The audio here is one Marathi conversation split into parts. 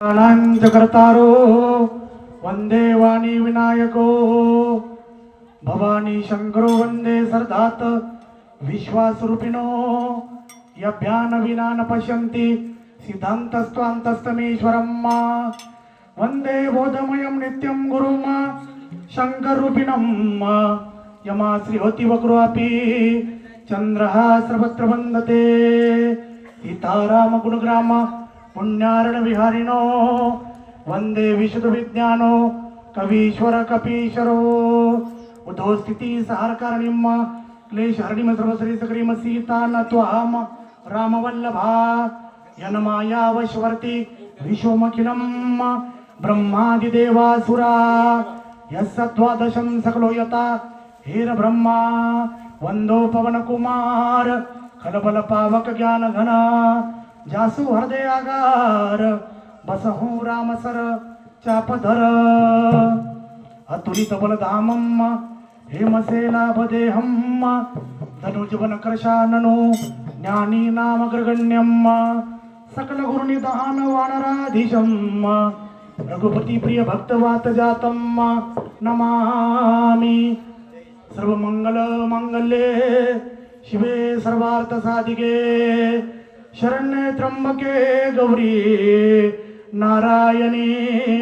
कर्तारो वंदे वाणी विनायको भवानी शंकरो वंदे सरदात विश्वासरूपिणो यभ्यान विना न पश्यन्ति सिद्धान्तस्त्वान्तस्तमेश्वरम् वंदे बोधमयं नित्यं गुरुम शंकरूपिणं यमा श्रीहोति वक्रोऽपि चन्द्रः सर्वत्र वन्दते सीताराम गुणग्राम पुण्यारण विहारिणो वंदे विशुद्ध विज्ञानो कवीश्वर कपीश्वरो उद्धव स्थिति सहरकारणिम क्लेश हरणिम सर्वश्री सकरीम सीता नत्वाम रामवल्लभा यनमाया वशवर्ती विश्वमखिलम ब्रह्मादिदेवासुरा यस्सद्वादशं सकलो यता हेर ब्रह्मा वंदो पवन कुमार खलबल पावक ज्ञान घन जासु हृदयागार बसहु रामसर चापधर अतुलित बलधामम हेमसेलाभदेहम धनुजवन कर्षाननो ज्ञानी नामग्रगण्यम सकल गुरुनिधान वानराधीशम रघुपति प्रिय भक्तवात जातम नमामि सर्वमंगल मांगल्ये शिवे सर्वार्थ साधिके शरण्ये त्र्यंबके गौरी नारायणी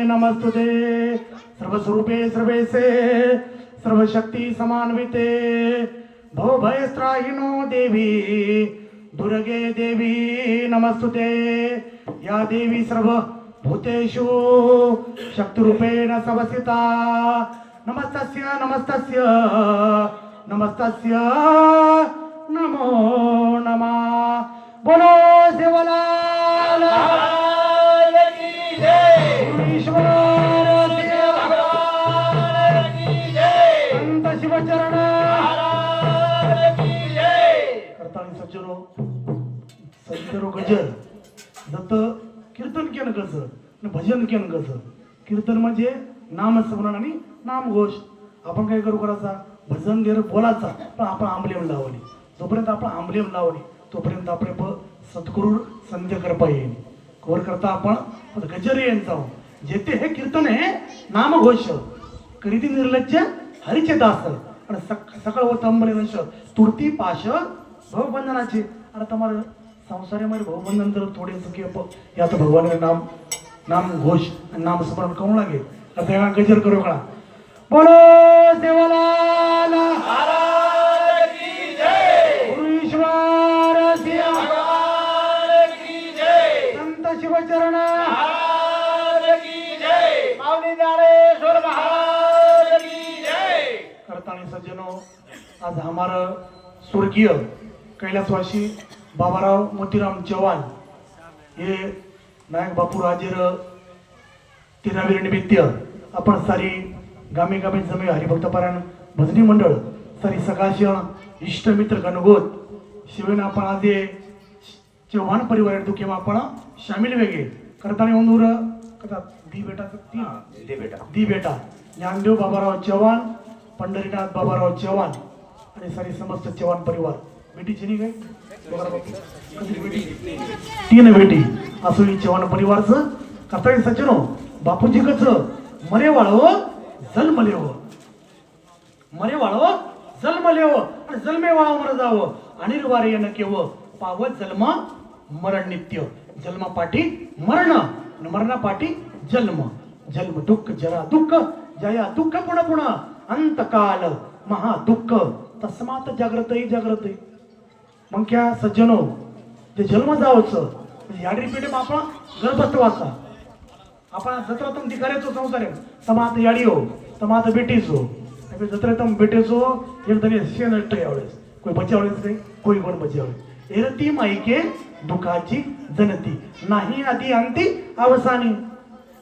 नमस्तुते सर्वस्वरूपे सर्वेसे सर्वशक्ति समान्विते भवभयस्त्राहिनो देवी दुर्गे देवी नमस्तुते या देवी सर्वभूतेषु शक्तिरूपेण संवस्थिता नमस्तस्य नमस्तस्य नमस्तस्य नमो नमः बोलो सेवालाल की जय ईश्वर की जय संत शिवचरण की जय करताळी सज्जनो संतरो गजर जत कीर्तन केलं कसं आणि भजन केलं कसं कीर्तन म्हणजे नामस्मरण आणि नामघोष आपण काय करू करायचा भजन देर बोलायचा पण आपण आंबलेम लावली जोपर्यंत आपण आंबलेम लावली तोपर्यंत आपले सद्गुरु संध्य करता येईल कोर करता आपण गजर येऊन जाऊ जेथे हे कीर्तन आहे नामघोष करीती निर्लज्ज हरीचे दास आणि सकळ व तंबलेश तुरती पाश भवबंधनाचे आणि तुम्हाला संसारामध्ये भवबंधन जर थोडेस की यात भगवान नाम घोष आणि नाम स्मरण करू लागेल तर तेव्हा गजर करू कळा बोलो देवालाल महाराज की जय गुरु ईश्वर भगवान की जय संत शिवचरण महाराज की जय माऊली ज्ञानेश्वर महाराज की जय करताणी सज्जनो आज हमारा स्वर्गीय कैलासवासी बाबाराव मोतीराम चव्हाण हे नायक बापू राजेर 13वी निमित्त आपण सारी गामी गामी जमे हरिभक्तपारायण भजनी मंडळ सारी सकाळशण इष्टमित्र गणगोत शिवेन आपण आज चव्हाण परिवार दुखेमा आपण शामिल वेगे करताना ओंदूर कदा दी बेटा ज्ञानदेव बाबाराव चव्हाण पंढरीनाथ बाबाराव चव्हाण आणि सारी समस्त चव्हाण परिवार बेटी चिनी काय तीन बेटी असो ही चव्हाण परिवारचं करताना सज्जनो बापूजी कच मरे वाळव जन्मलेव मरे वाळव जन्मलेव आणि जन्मे वाळव मर जाव अनिर्वार्य न केव पावत जन्म मरण नित्य जन्म पाठी मरण मरणा पाठी जन्म जन्म दुःख जरा दुःख जया दुःख पुन्हा पुन्हा अंतकाल महा दुःख तस्मात जागृतही जागृतही मग क्या सज्जनो ते जन्म जावचं याडी पिढी आपण गर्भस्थ वाचा आपण जत्रातून दिखाऱ्याचो संसार समात याडी हो समात बेटीचो जत्रेतून बेटेचो एक तरी शेण यावेळेस कोई बचावळेच नाही कोई कोण बचावळे एरती माईके दुखाची जनती नाही आधी अंती अवसानी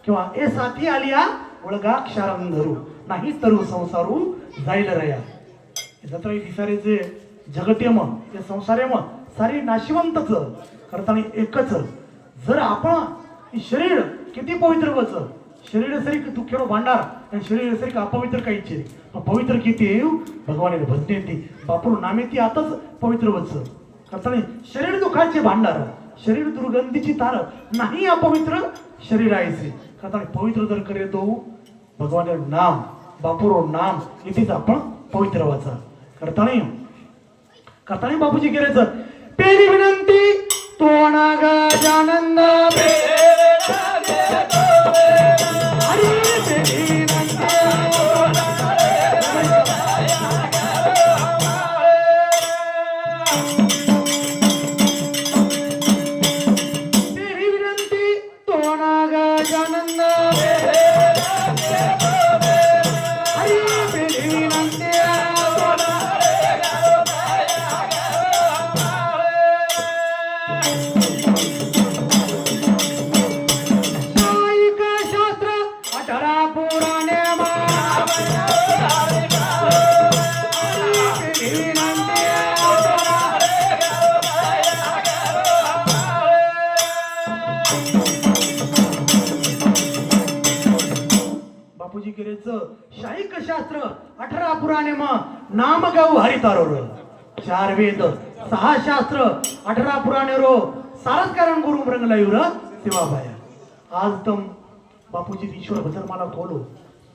किंवा ए साथी आलिया ओळगा क्षारम धरू नाही तरू संसारू जाईल रया जत्रा दिसारेचे जगतेम ते संसारेम सारी नाशिवंतच करताना एकच जर आपण शरीर किती पवित्र वच शरीर सरी दुःखेरो भांडार आणि शरीर सरी अपवित्र काहीचे पवित्र किती भगवान भजने ती बापूर नामे ती आताच पवित्र वच करताना शरीर दुःखाचे भांडार शरीर दुर्गंधीची तार नाही अपवित्र शरीर आहे करता पवित्र जर करे तो भगवान नाम बापुरो नाम इथेच आपण पवित्र वाचा करताना बापूजी केले पेरी विनंती तो गजानंद शाहीक शास्त्र 18 पुराणे नाम गाऊ हरितारोर 4 वेद 6 शास्त्र 18 पुराणे रो सारच कारण गुरु रंगला युर सेवाबाया आज तम बापूजी ईश्वर भजन मला खोलो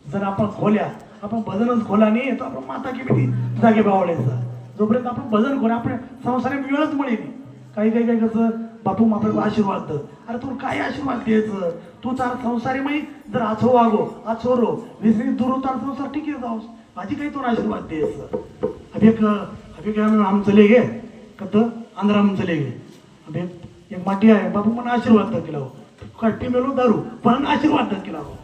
जर आपण खोल्या आपण भजनच खोला नाही तर आपण माता की भीती जागे बावळेचा जोपर्यंत आपण भजन खोला आपण संसारात वेळच मिळेल काही काही कसं बापू आपल्याला आशीर्वाद द अरे तू काय आशीर्वाद द्यायचं तू चार संसारी माही जर आछो वागो आछो रो विसरी दूर तार संसार टिके जाऊस माझी काही तो आशीर्वाद द्यायचं अभी आम चले गे कत आंध्राम चले गे अभी एक माटी आहे बापू मला आशीर्वाद द केला हो कट्टी मेलो दारू पण आशीर्वाद द केला हो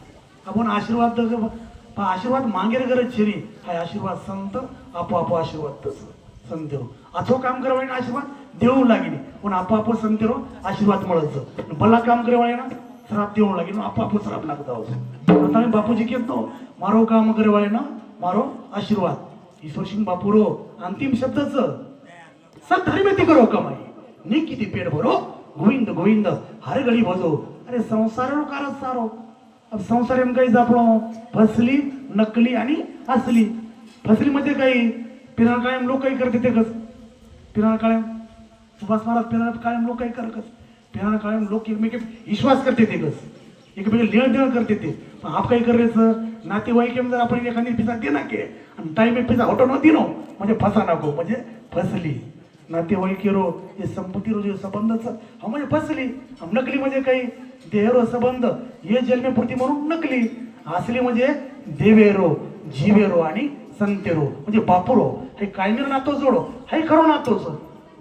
आपण आशीर्वाद मागेर गरज छेरी हा आशीर्वाद संत आपो आशीर्वाद तसं संत आछो काम करवाय आशीर्वाद देऊ लागेल पण आपोआप संतेरो आशीर्वाद मिळायचं भला काम करवाय ना श्राप देऊ लागेल आपोआप श्राप लागत आता मी बापूजी घेतो मारो काम करवाय ना मारो आशीर्वाद ईश्वर सिंग बापूरो अंतिम शब्दच सद्धर्मेती करो कमाई नी किती पेट भरो गोविंद गोविंद हर गडी भजो अरे संसार कारच सारो अब संसार एम काही आपलो फसली नकली आणि असली फसली मध्ये काही पिराण कायम लोक काही करते ते कस पिराण कायम सुभाष महाराज पिराण कायम लोक काही करत पिराण कायम लोक एकमेक विश्वास करते ते कस एकमेक लेण देण करते ते पण आप काही करायचं नातेवाईक जर आपण एखादी पिझ्झा दे ना के आणि टाइम एक पिझ्झा ऑटो न दिनो म्हणजे फसा नको म्हणजे फसली नातेवाईक रो हे संपत्ती रो जे संबंधच हा म्हणजे फसली नकली म्हणजे काही देहरो संबंध हे जन्मेपुरती म्हणून नकली असली म्हणजे देवेरो जीवेरो आणि संतेरो म्हणजे बापुरो हे कायमीर नातो जोडो हे खरो नातोच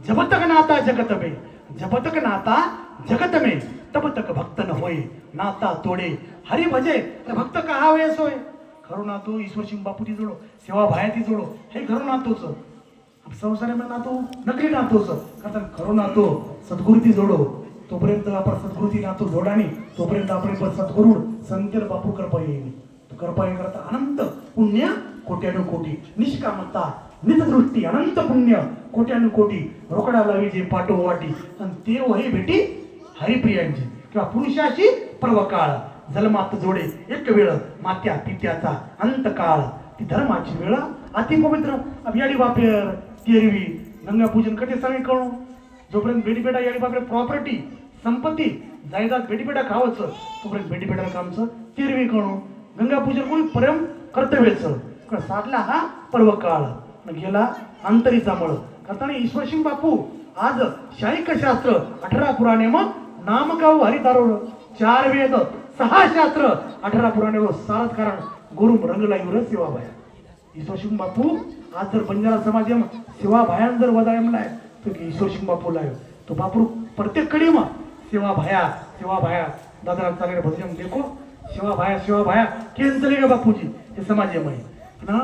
जब तक नाता जगत में जब तक नाता जगत में तब तक भक्त न होय नाता तोडे हरी भजे भक्त कहा होय सोय खरो नातो ईश्वर सिंग बापूजी जोडो सेवा भायाती जोडो हे खरो नातोच संसारामध्ये नातो नकली नातोच कारण खरो नातो सद्गुरुती जोडो तोपर्यंत आपण सद्गुरुती नातो जोडानी तोपर्यंत आपण सद्गुरु संतेर बापू कृपा येईल कृपा करता अनंत पुण्य कोट्यानुकोटी निष्कामता नितदृष्टी अनंत पुण्य कोट्यानुकोटी रोकडा लावी जे पाठो वाटी आणि ते वही भेटी हरिप्रियांची किंवा पुरुषाची पर्वकाळ जलमात जोडे एक वेळ मात्या पित्याचा अंत काळ ती धर्माची वेळ अति पवित्र अभियाडी वापेर तेरवी गंगा पूजन कधी सांगे कळू जोपर्यंत बेडीपेटा याडी बापरे प्रॉपर्टी संपत्ती जायदाद बेडीपेटा खावचं तोपर्यंत बेडीपेटा कामचं तेरवी कळू गंगा पूजन कोणी परम कर्तव्याचं साधला हा पर्व काळ गेला अंतरीचा मळ करताना ईश्वर सिंग बापू आज शाहीक शास्त्र 18 पुराणे नाम गाऊ हरितारोळ 4 वेद 6 शास्त्र 18 पुराणे सारच कारण गुरु रंगला युर सेवा भाया ईश्वर सिंग बापू आज जर बंजारा समाज सेवा भायान जर वदायम लाय तर ईश्वर सिंग बापू लाय तो बापू प्रत्येक कडी सेवा भाया दादा चालेल भजन देखो सेवा भाया केन चले गे बापूजी हे समाज ना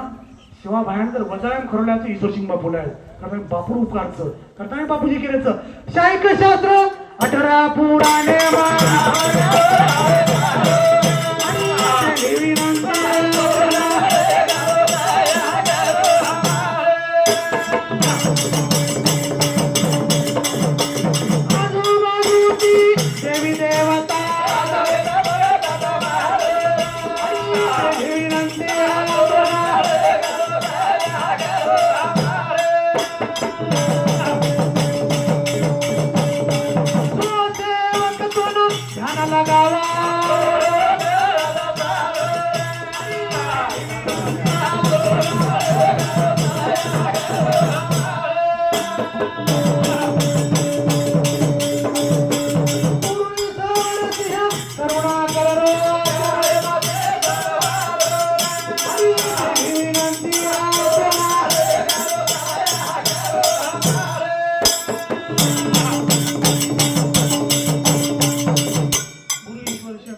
सेवा भायान जर वजायम खरोल्याचं ईश्वर सिंग बापू लाय कारण बापू उपकारचं करताना बापूजी केल्याचं शाहीक शास्त्र 18 पुराणे देवी देवता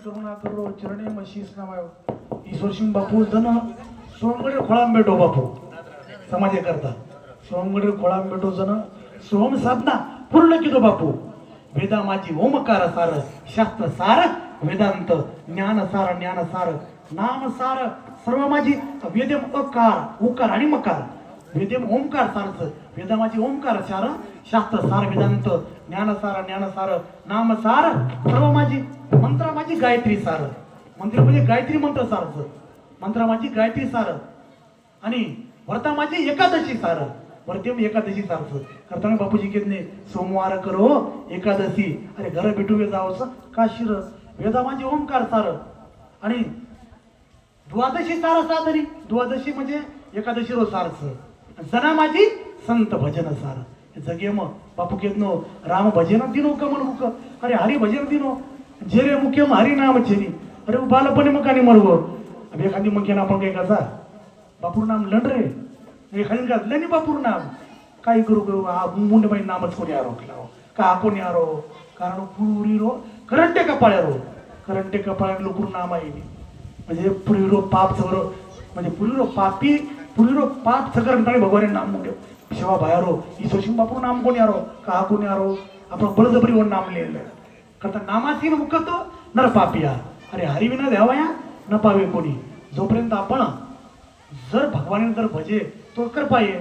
करुणा करो चरणे मशीस नामायो ईश्वर सिंह बापू जन सोमगडे खोळाम भेटो बापू समाजे करता सोमगडे खोळाम भेटो जन सोम साधना पूर्ण कितो बापू वेदा माझी ओमकार सार शास्त्र सार वेदांत ज्ञान सार नाम सार सर्व माझी वेदम अकार उकार आणि मकार वेदम ओमकार सारच वेदा माझी ओमकार सार शास्त्र सार वेदांत ज्ञान सार नाम सार सर्व माझी मंत्र माझी गायत्री सार मंत्र म्हणजे गायत्री मंत्र सारच मंत्र माझी गायत्री सार आणि व्रता माझी एकादशी सार वर्तेम एकादशी सारच करताना बापूजी केतने सोमवार करो एकादशी अरे घर भेटू जावस काशीर वेदा माझी ओमकार सार आणि द्वादशी सार सादरी द्वादशी म्हणजे एकादशी रो सारच जना माझी संत भजन सार जगे मग बापू केतनो राम भजन दिनो कमल मुख अरे हरी भजन दिनो जेरे मुख्यम हरी नाम छेनी अरे बालपणे मग आणि मरगो अब एखादी मग आपण काय कसा बापूर नाम लंड रे एखादी का लेनी बापूर नाम काय करू मुंडे बाई नामच कोणी आरो का कोणी आरो कारण पुरी रो करंटे कपाळ्या रो करंटे कपाळ्या लोकूर नाम आहे म्हणजे पुरी रो पाप सगळं म्हणजे पुरी रो पाप सगळं भगवान नाम मुंडे शिवा बाहेरो ईश्वर सिंह बापूर नाम कोणी आरो का कोणी आरो आपण बळजबरीवर नाम लिहिलं करता नामासीन मुकतो नर पापिया अरे हरिविना द्यावया न पावे कोणी जोपर्यंत आपण जर भगवान जर भजे तो कर पाये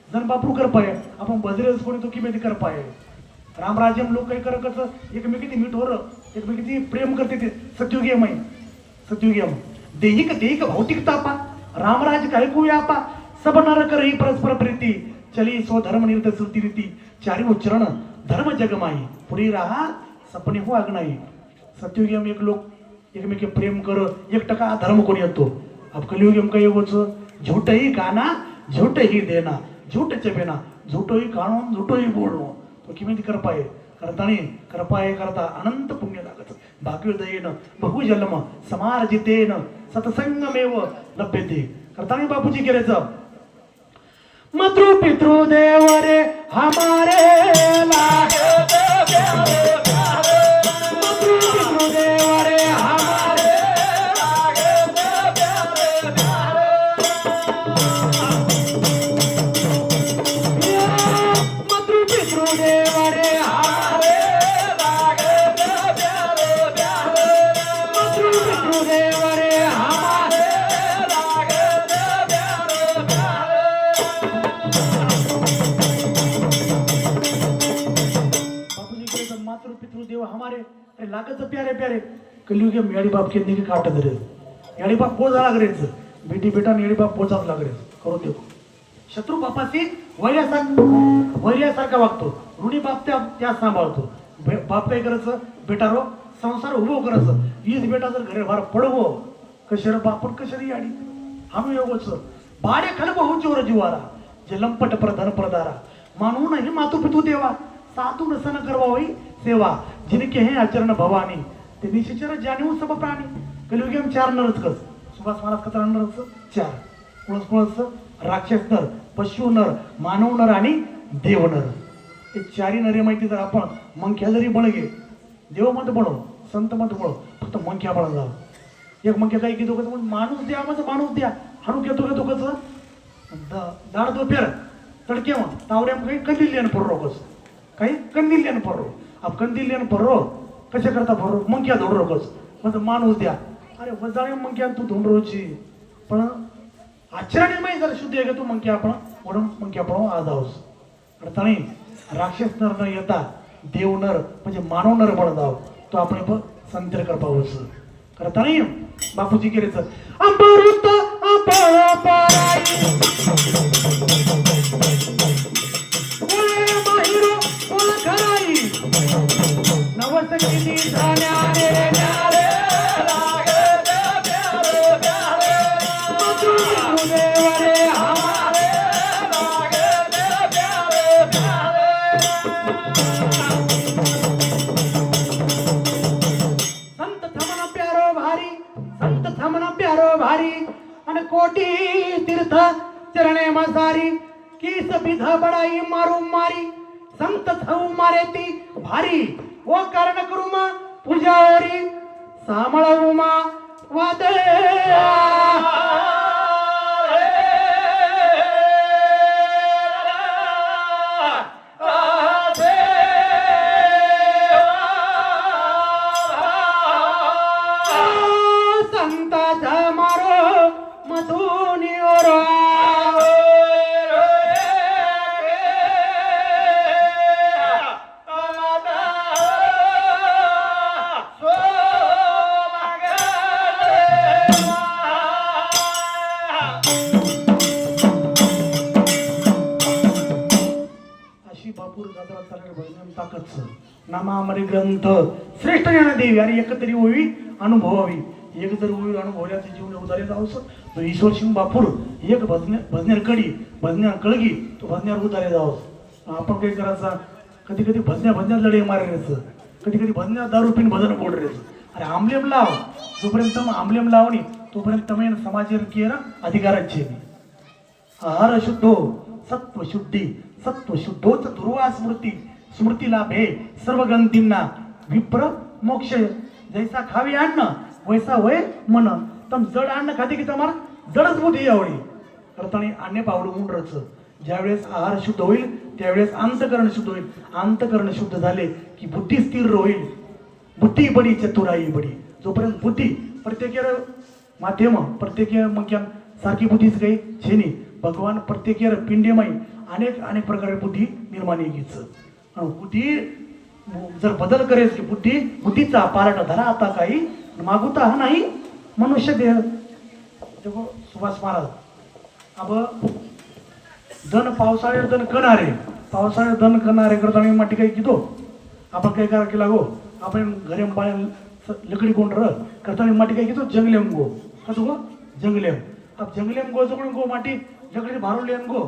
जर बापू कर पाये आपण भजरेच कोणी तो किमेती कर पाये रामराज्यम लोक काही करत एकमेकीची मीठ होर एकमेकीची प्रेम करते ते सत्युगीयम सत्युगीयम देहिक भौतिक तापा रामराज काय को व्यापा सब नर कर ही परस्पर प्रीती चली स्वधर्म निरत श्रुती रीती चारी उच्चरण धर्म जगमाई पुढे राहा सपने हो आगनाई सत्युगीयम एक लोक एकमेकी प्रेम कर 1% धर्म कोणी येतो अब कलियुगम का योगोच झूठ ही गाना झूठ ही देना झूठ चबेना झूठो ही काढून झूठो ही बोलणं तो किमेती कर पाये करतानी कर पाये करता अनंत पुण्य लागत भाग्योदयेन बहुजन्म समार्जितेन सत्संगमेव लभ्यते करतानी बापूजी केल्याचं मातृ पितृ देव रे हमारे लागे मातृ पितृ देव रे हमारे मातृ पितृ देव रे हमारे मातृ पितृ देव रे हमारे मातृ पितृ देव हमारे अरे लागत प्यारे प्यारे कलियुगे मेड़ी बाप के निके काट दे मेड़ी बाप पोजा लाग रे बेटी बेटा मेड़ी बाप पोजा लाग रे करो देखो शत्रु बापाशी वैर्यासारखा वागतो ऋणी बाप त्या सांभाळतो बाप काय करायचं बेटा रो संसार उभो करायचं हीच बेटा जर घरे बाहेर पडवो कशर बापन कशरी आडी आम्ही योगच बाडे खलब हो चोर जीवारा जे लंपट प्रधान प्रदारा मानू नाही मातू पितू देवा साधू नसन करवावी सेवा जिनके हे आचरण भवानी ते निशिचर जाणीव सब प्राणी कलियुगम 4 नरच कस सुभाष महाराज कथा नरच 4 कोणच राक्षस नर पशु नर मानव नर आणि देव नर हे 4 नरे माहिती जर आपण मंख्या जरी बळगे देव मत बळो संत मत बळो फक्त मंख्या बळ जाव एक मंख्या काही कितो कसं माणूस द्या म्हणजे माणूस द्या हाणू घेतो कसं दाड दो फेर तडके मग तावड्या काही कंदिल्यान पडरो कस काही कंदिल्यान पडरो अब कंदिल्यान पडरो कशा करता पडरो मंख्या धोडरो कस म्हणजे माणूस द्या अरे वजाळे मंख्या तू धोंडरोची पण आचरण में जर शुद्ध आहे तू मंख्या आपण म्हणून मंख्या आपण आज आहोस अर्थाने राक्षस नर न येता देव नर म्हणजे मानव नर पण जाव तो आपण पण संतर कर पाऊस करता नाही बापूजी केलेच अमृत अपराई ओले माहिरो ओल खराई नवसकिनी झाल्याने न्यारे लागे प्यारे प्यारे मातृ देवरे हमारे लागे प्यारे प्यारे संत थमन प्यारो भारी संत थमन प्यारो भारी अन कोटी तीर्थ चरणे मसारी किस विध बड़ाई मारू मारी संत थऊ मारे ती भारी वो कारण करू मा पूजा ओरी सामळ उमा वादळ संताचा मारो मधुनी ओरा बापूर गाजरा चालेल भजन ताकदच नामामरी ग्रंथ श्रेष्ठ ज्ञानदेवी आणि एकतरी होई अनुभवावी एक जर होई अनुभवल्याचे जीवन उदारे जाऊस तो ईश्वर सिंग बापूर एक भजनेर कडी भजनेर कळगी तो भजनेर उदारे जाऊस आपण काही करायचा कधी कधी भजन्या लढे मारायचं कधी कधी भजन्या दारू पिन भजन बोलायचं अरे आमलेम लाव जोपर्यंत आमलेम लावणी तोपर्यंत तमेन समाजेर केरा अधिकाराचे आहार शुद्धो सत्व शुद्धी सत्व शुद्धोच दुर्वा स्मृती लाभे सर्व ग्रंथींना विप्र मोक्ष जैसा खावी अन्न वैसा वय मन तम जड अन्न खाते की तुम्हाला जडच बुद्धी आवडी करताना अन्य पावड मुंडरच ज्यावेळेस आहार शुद्ध होईल त्यावेळेस अंतकरण शुद्ध होईल अंतकरण शुद्ध झाले की बुद्धी स्थिर होईल बुद्धी बडी चतुराई बडी जोपर्यंत बुद्धी प्रत्येक माध्यम प्रत्येक मग सारखी बुद्धीच काही छेनी भगवान प्रत्येक पिंडेमय अनेक प्रकारे बुद्धी निर्माण येईच बुद्धी जर बदल करेल की बुद्धीचा पाराट धरा आता काही मागुता हा नाही मनुष्य देह देखो सुभाष महाराज अब दन पावसाळे दन कणारे करताना माटी काही कितो आपण काय करा केला गो आपण घरे पाळ्या लकडी कोण करताना माटी काही कितो जंगलेम गो कसं गो जंगलेम अब जंगलेम गो जगून गो माटी लकडी भारून गो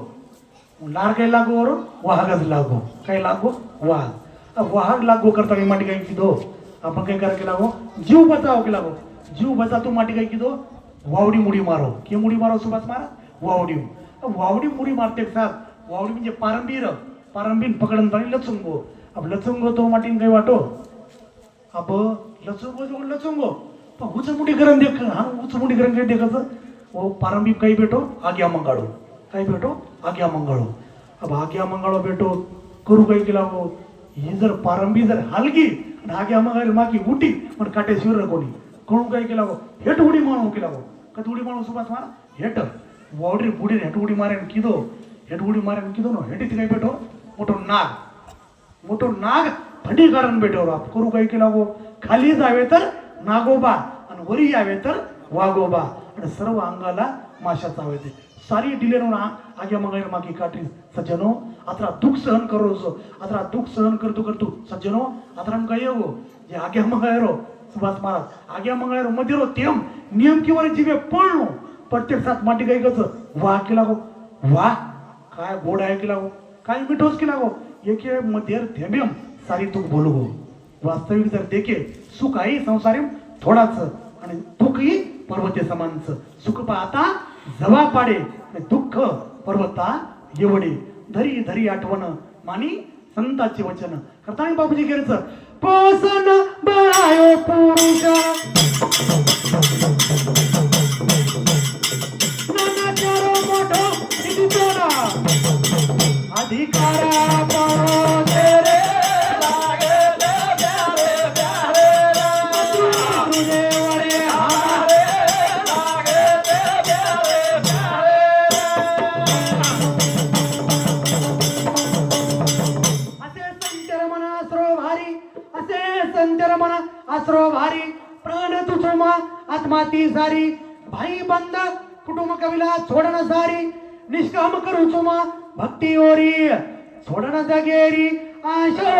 लार काही लागो वरून वाहगच लागो काही लागो वाघ वाहग लागो करता माटी काही किदो आपण काय करा केला गो जीव बचाव केला गो जीव बचा तू माटी काही किदो वावडी मुडी मारो के मुडी मारो सुभाष महाराज वावडी मुडी मारते साथ वावडी म्हणजे पारंबीन पकडन पाणी लचुंगो अब लचुंगो तो माटीन काही वाटो अब लचुंगो पण उच मुडी गरम देख हा उच मुडी गरम काही देखाचं वो पारंबी काही भेटो आग्या मंगाळो काही भेटो आग्या मंगाळो अब आग्या मंगाळो भेटो करू काही केला गो ही जर पारंबी जर हलगी आणि आग्या मंगाळी मागी उठी पण काटे शिवर कोणी कळून काही केला गो हेट उडी मारू केला गो कधी उडी मारू सुभाष मारा हेट वावडी बुडी हेट उडी मारेन किदो हेट उडी मारेन किदो नो हेटीत काही भेटो मोठो नाग फंडी काढून भेटो करू काही केला गो खाली जावे तर नागोबा आणि वरी यावे तर वागोबा आणि सर्व अंगाला माशा चावायचे सारी डिलेनो ना आगे मंगळ मागी काटी सज्जनो आता दुःख सहन करो आता दुःख सहन करतो सज्जनो आता काय गो जे आगे मंगळरो सुभाष महाराज आगे मंगळरो मध्ये तेम नियम किंवा जीवे पळणो प्रत्येक साथ माटी काही गच वाह केला गो वाह काय गोड आहे केला गो काय मिठोस केला गो एके मध्ये थेंबेम सारी दुःख बोलू गो वास्तविक जर देखे सुख आहे संसारीम थोडाच आणि दुःखही पर्वते समानच सुख पाहता जवा पाडे दुःख पर्वता एवढे धरी धरी आठवण मानी संतांचे वचन करताना बापूजी गेरच पोसन बळायो पुरुष नानाचारो मोठो नितीतोना अधिकारा पारो तेरे आसरो भारी प्राण तुझोमा आत्मा ती सारी भाई बंद कुटुंब कविला सोडण सारी निष्काम करू चुमा भक्ती ओरी सोडण जगेरी आशो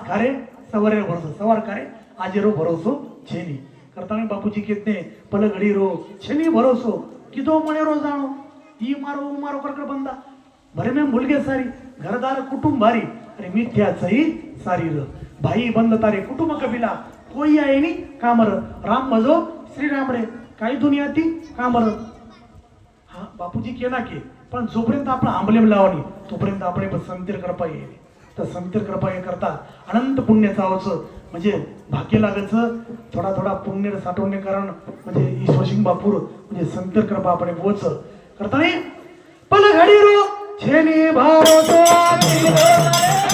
खारे सवारे भरोसो सवार खारे आजेरो भरोसो छेनी करतानी बापूजी कहते पल घड़ी रो छेनी भरोसो किदो मने रो जानो ई मारो करकर बंदा भरे में भूल गए सारी घरदार कुटुंब भारी अरे मिथ्या सही सारी र भाई बंद तारे कुटुंब कबिला कोई आहे नी कामर राम भजो श्रीराम रे काही दुनिया ती कामर हा बापूजी केला की पण जोपर्यंत आपण आंबलेम लावणी तोपर्यंत आपण संतीर कृपा येईल तर संतीर कृपा हे करता अनंत पुण्य चावायचं म्हणजे भाग्य लागायचं थोडा थोडा पुण्य साठवणे कारण म्हणजे ईश्वर सिंग बापूर म्हणजे संतीर कृपा आपण बोच करताना पल घडी रो छेनी भारो तो घडी रो छेनी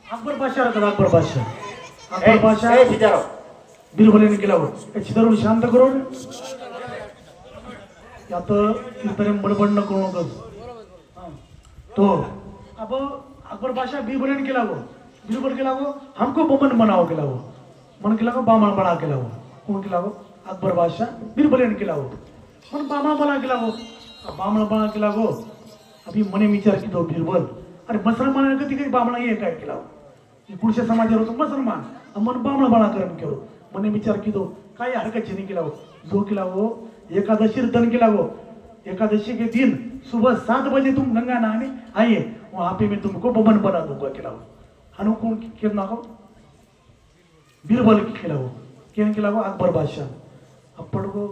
अकबर बादशाह अकबर बादशाह बिरबलाने केला चिदारून शांत करो यात इतर बडबड न करू नकोस तो अब अकबर बादशाह बिरबलाने केला बिरबल केला हमको बमन बनाओ केला मन केला बामण बना केला कोण केला अकबर बादशाह बिरबलाने केला मन बामण बना केला बामण बना केला अभी मने विचार की दो बिरबल अरे मुसलमान कधी काही बामणा ये काय केला पुढच्या समाजावर होतो मुसलमान मन बामणा बना करम केलो मने विचार की दो काय हरकत नहीं केला जो केला वो एकादशी दन केला एकादशी के दिन सुबह 7 बजे तुम गंगा नहाने आइए वहां पे मैं तुमको बमन बना दूंगा केला हनु कौन केला बीरबल केला केन केला अकबर बादशाह अप्पड़ को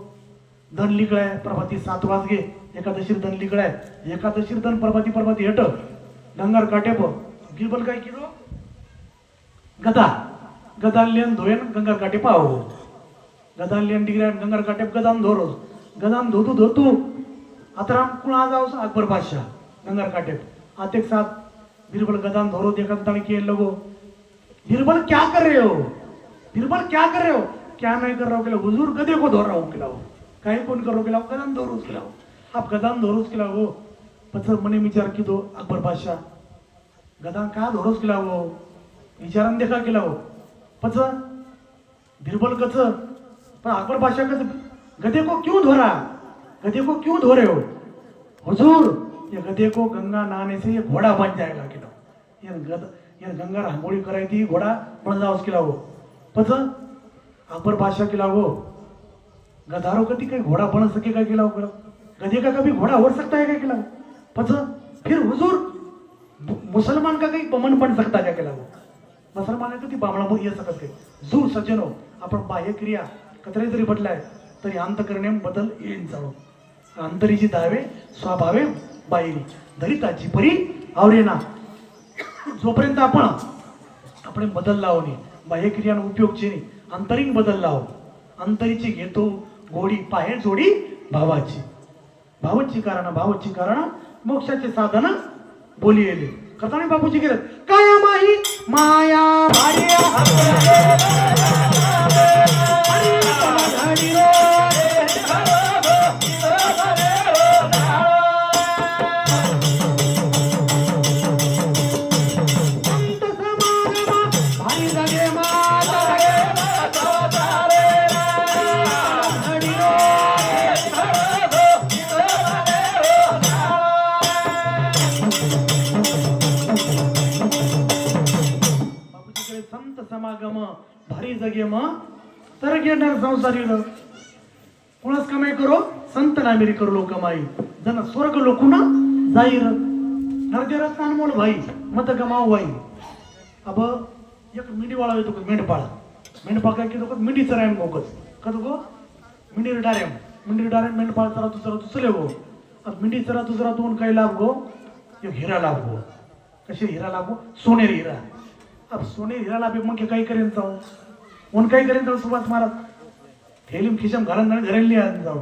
दन लिखड़ा है प्रभाती 7 वाजगे एकादशी दन लिखड़ा है एकादशी दन प्रभाती हट गंगार काटे बीरबल काय किलो गदा लेन धोयन गंगार काटे पाव गदा लेन डिग्रा गंगार काटे गदान धोरो गदान धोतू अतराम कुण आज आओ अकबर बादशाह गंगार काटे आते एक साथ बीरबल गदान धोरो देखा ताने के लोगो बीरबल क्या कर रहे हो क्या नहीं कर रहा हो केला हुजूर गधे को धो रहा हूं केला काय कोण करो केला गदान धोरोस केला आप गदान धोरोस केला पछर मने विचार की दो अकबर बादशाह गदान का धोरोस केला विचारान देखा केला पछ बीरबल कच पर अकबर बादशाह कच गधे को क्यों धो रहे हो हुजूर ये गधे को गंगा नहाने से ये घोड़ा बन जाएगा केला ये गंगा रांगोली कराई थी घोड़ा बन जाओ केला पछ अकबर बादशाह केला गधारो कभी कहीं घोड़ा बन सकेगा केला गधे का कभी घोड़ा हो सकता है क्या केला पछ फिर हुजूर मुसलमान का कहीं बमन बन सकता क्या केला मुसलमान कधी बामणा ये सकत काही जूर सज्जनो आपण बाह्य क्रिया कतरे जरी बदलाय तरी अंतकरणे बदल येईन जाणो अंतरीची दावे स्वभावे बाहेरी धरिताची परी आवरेना जोपर्यंत आपण बदल लावणे बाह्य क्रियान उपयोग छे अंतरिंग बदल लाव अंतरीची घेतो गोडी पाहे जोडी भावाची कारण मोक्षाचे साधन बोली येले करताना बापूजी केलं काय माही माया भार्या समागम भारी जगे तर घेणार संसारी कोणाच कमाई करो संत नामेरी करो लो कमाई जन स्वर्ग लोकुना जाईर नरदेरच अनमोल भाई मत गमाव भाई अब एक मिंडी वाला येतो मेंढपाळ काय केतो मिंडी चरायम गोकस कतो गो मिंडी डारेम मेंढपाळ चरा दुसरे गो अब मिंडी चरा दुसरा दोन काय लाभ गो एक हिरा लाभ गो कसे हिरा लाभ गो सोनेरी हिरा अब सोने हिरा लाभ मग काही करेन जाऊ सुभाष महाराज थैलीम खिशम घरेल जाऊ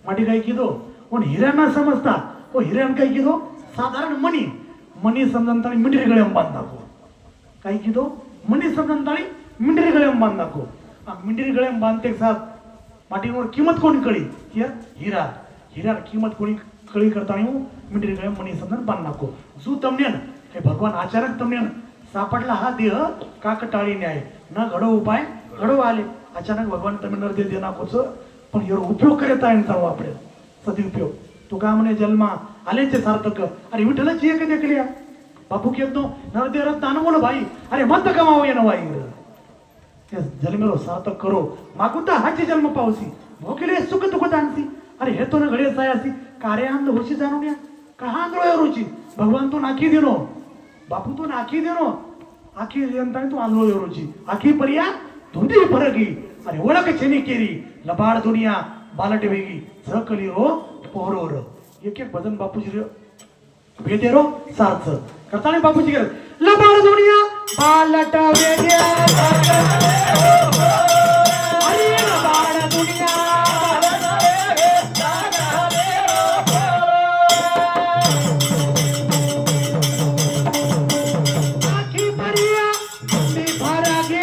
माटी काही किदो पण हिऱ्यांना समजता हिऱ्यान काही किदो साधारण मनी समजता मिंडरी गळे बांधता काही किदो मनी समजंताळी मिंडरी गळ्याम बांध नाको मिंडरी गळ्याम बांधते साथ माटीवर किंमत कोणी कळी हीरा हीरा किंमत कोणी कळी करता मिंडरी गळ्याम मनी समजन बांध नाको जू तमनेन हे भगवान अचानक तमनेन सापडला हा देह काकटाळी न्याय न घडो उपाय घडो आले अचानक भगवान तमिळनाडू दे नाकोच पण यावर उपयोग करत आहे चालू आपले सदुपयोग तुका म्हणे जन्मा आलेचे सार्थक अरे विठ्ठलाची एक देखली बापू कहतो नरदे रत्न अनमोल भाई अरे मत कमावो ये नवाई जन्मेलो सार्थक करो मागुता हाची जन्म पावसी भोगले सुख दुख तानसी अरे हे तो न घडे सायासी कार्य आंद होशी जाणून या कहा आंधळो रुची भगवान तो नाकी देनो बापू तो नाकी देनो आखी जनता तू आंधळो रुची आखी पर्या धुंदी फरकी अरे ओळख छेनी केरी लबाड दुनिया बालट वेगी झकली रो पोहरोर एक एक भजन बापूजी भेटे रो सार्थ करताना बापूजी करत लबाड दुनिया बालट वेगी अरे लबाड दुनिया आखी पर्या धुंदी फरकी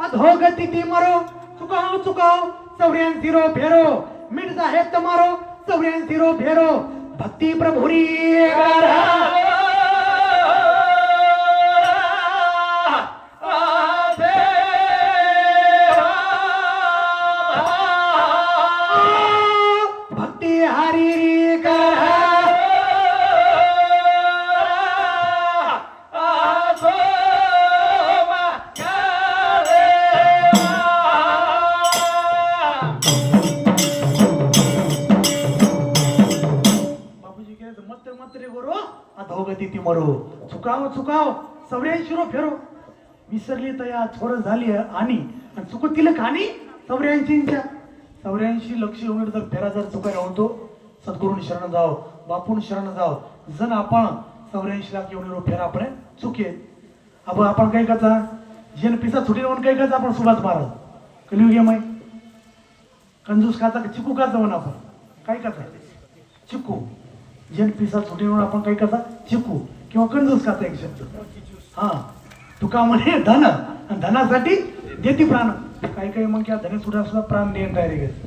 अधोगति ती मरो चुकाओ चुकाओ 84 रो फेरो मिट जाहे तुम्हारो 84 रो फेरो भक्ति प्रभुरी भक्ति हरी अधोगती ती मरो चुकाव चुकाव 84 रो फेरो विसरली तया थोर झाली आणि चुकतील खाणी 84 लक्ष येऊन जर फेरा जर चुका राहतो सद्गुरूंनी शरण जाव बापून शरण जाव जण आपण 84 लाख येऊन फेरा आपण चुके अब आपण काय करता जेन पिसा छुटी राहून काय करता आपण सुभाष महाराज कलियुगे मै कंजूस खाचा चिकू का जाऊन आपण काय करता चिकू जेन पिसा छुटी राहून आपण काय करता चिकू किंवा कंजूस खाचा एक शब्द हा तुका म्हणे धन धनासाठी देती प्राण काही काही मग क्या धने सुद्धा प्राण देण डायरेक्ट